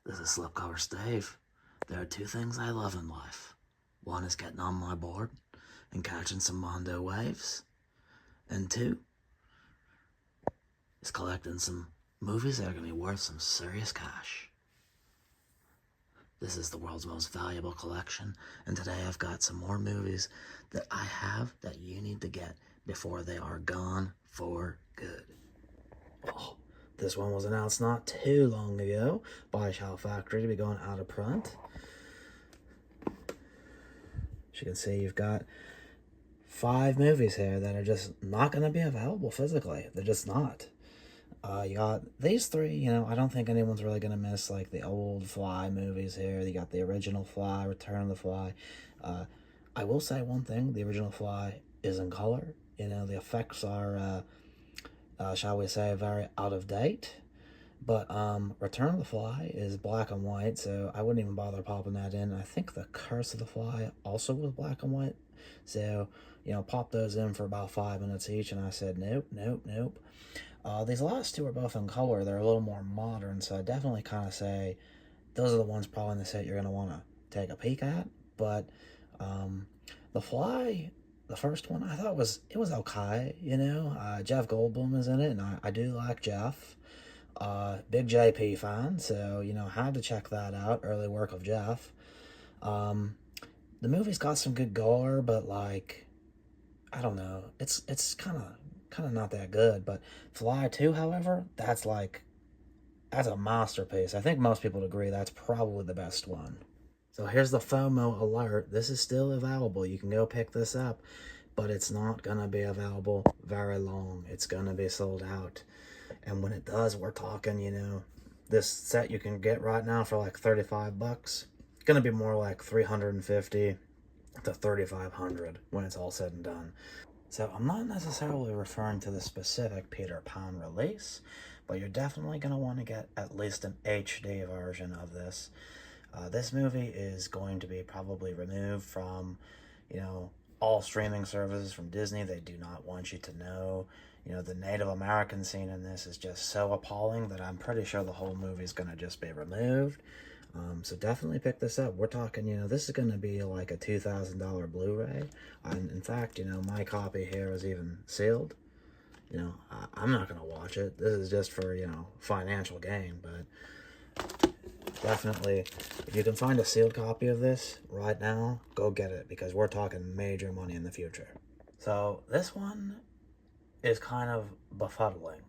This is Slipcover Stave. There are two things I love in life. One is getting on my board and catching some Mondo waves. And two is collecting some movies that are going to be worth some serious cash. This is the world's most valuable collection, and today I've got some more movies that I have that you need to get before they are gone for good. Oh, this one was announced not too long ago by Shout Factory to be going out of print. As you can see, you've got 5 movies here that are just not going to be available physically. They're just not. You got these 3, I don't think anyone's really going to miss, like, the old Fly movies here. You got the original Fly, Return of the Fly. I will say one thing, the original Fly is in color. The effects are, shall we say, very out of date. But Return of the Fly is black and white, so I wouldn't even bother popping that in. I think the Curse of the Fly also was black and white. So, pop those in for about 5 minutes each, and I said, nope, nope, nope. These last 2 are both in color. They're a little more modern, so I definitely kind of say those are the ones probably in the set you're going to want to take a peek at. But The Fly, the first one, I thought it was okay, Jeff Goldblum is in it, and I do like Jeff. Big JP fan, so, had to check that out, early work of Jeff. The movie's got some good gore, but, like, I don't know, it's kind of not that good. But Fly 2, however, that's a masterpiece. I think most people would agree that's probably the best one. So here's the FOMO alert. This is still available. You can go pick this up, but it's not going to be available very long. It's going to be sold out. And when it does, we're talking, this set you can get right now for like $35. It's going to be more like $350 to $3,500 when it's all said and done. So I'm not necessarily referring to the specific Peter Pan release, but you're definitely going to want to get at least an HD version of this. This movie is going to be probably removed from, all streaming services from Disney. They do not want you to know. The Native American scene in this is just so appalling that I'm pretty sure the whole movie is going to just be removed. So definitely pick this up. We're talking, this is going to be like a $2,000 Blu-ray. And in fact, my copy here is even sealed. I'm not going to watch it. This is just for, financial gain. But definitely, if you can find a sealed copy of this right now, go get it, because we're talking major money in the future. So this one is kind of befuddling,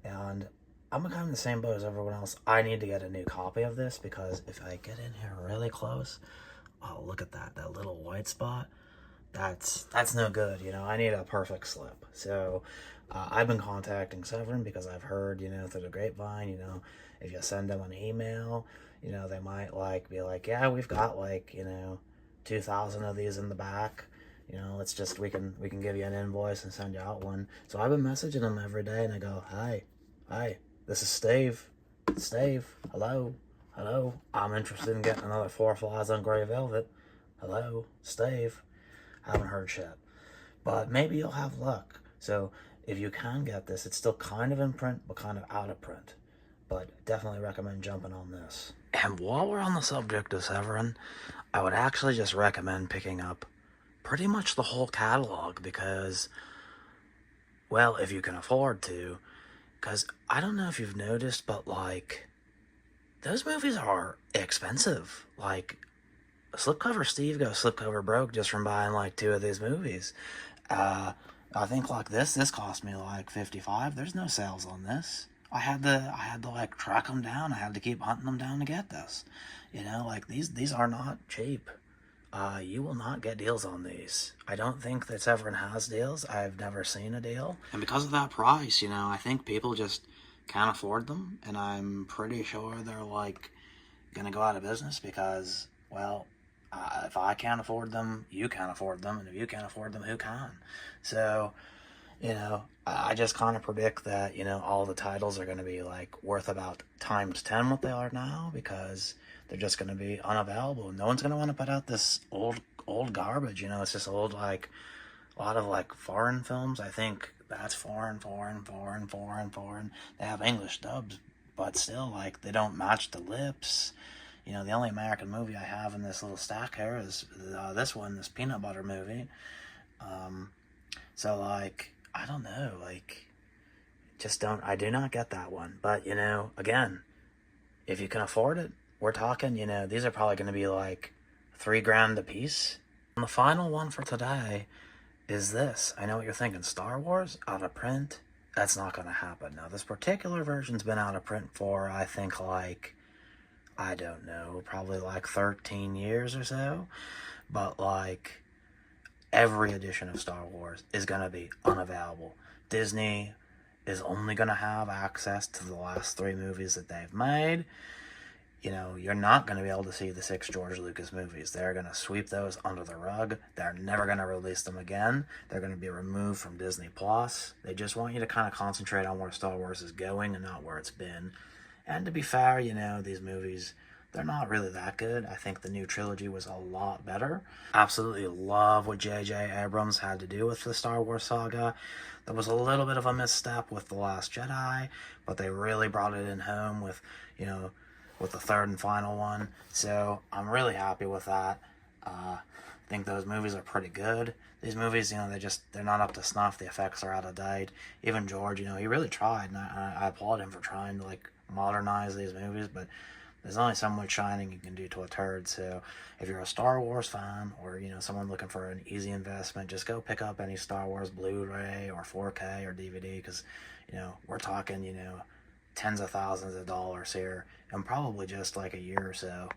and I'm kind of in the same boat as everyone else. I need to get a new copy of this, because if I get in here really close, oh, look at that little white spot. That's no good. I need a perfect slip. So I've been contacting Severin, because I've heard, through the grapevine, if you send them an email, they might be like, yeah, we've got 2,000 of these in the back. It's just, we can give you an invoice and send you out one. So I've been messaging them every day, and I go, hi, this is Steve, hello, I'm interested in getting another 4 Flies on Grey Velvet, hello, Steve. Haven't heard shit, but maybe you'll have luck. So if you can get this, it's still kind of in print, but kind of out of print, but definitely recommend jumping on this. And while we're on the subject of Severin, I would actually just recommend picking up pretty much the whole catalog, because, well, if you can afford to, because I don't know if you've noticed, but, those movies are expensive. Slipcover Steve goes slipcover broke just from buying, 2 of these movies. I think, this cost me, $55. There's no sales on this. I had to track them down. I had to keep hunting them down to get this. These are not cheap. You will not get deals on these. I don't think that Severin has deals. I've never seen a deal. And because of that price, I think people just can't afford them. And I'm pretty sure they're, going to go out of business, because, well, if I can't afford them, you can't afford them. And if you can't afford them, who can? So, I just kind of predict that, all the titles are going to be, worth about times 10 what they are now, because they're just going to be unavailable. No one's going to want to put out this old garbage. It's just old, a lot of, foreign films. I think that's foreign. They have English dubs, but still, like, they don't match the lips. You know, the only American movie I have in this little stack here is this one, this peanut butter movie. So, like, I don't know, like, I do not get that one. But, you know, again, if you can afford it, we're talking, you know, these are probably going to be like $3,000 a piece. And the final one for today is this. I know what you're thinking. Star Wars out of print? That's not going to happen. Now, this particular version's been out of print for, I think, like, I don't know, probably like 13 years or so. But, like, every edition of Star Wars is going to be unavailable. Disney is only going to have access to the last 3 movies that they've made. You know, you're not going to be able to see the 6 George Lucas movies. They're going to sweep those under the rug. They're never going to release them again. They're going to be removed from Disney Plus. They just want you to kind of concentrate on where Star Wars is going and not where it's been. And to be fair, you know, these movies, they're not really that good. I think the new trilogy was a lot better. Absolutely love what J.J. Abrams had to do with the Star Wars saga. There was a little bit of a misstep with The Last Jedi, but they really brought it in home with, you know, with the 3rd and final one. So I'm really happy with that. I think those movies are pretty good. These movies, you know, they're not up to snuff. The effects are out of date. Even George, you know, he really tried, and I applaud him for trying to, like, modernize these movies, but there's only so much shining you can do to a turd. So if you're a Star Wars fan, or, you know, someone looking for an easy investment, just go pick up any Star Wars Blu-ray or 4K or DVD, because, you know, we're talking, you know, tens of thousands of dollars here in probably just like a year or so.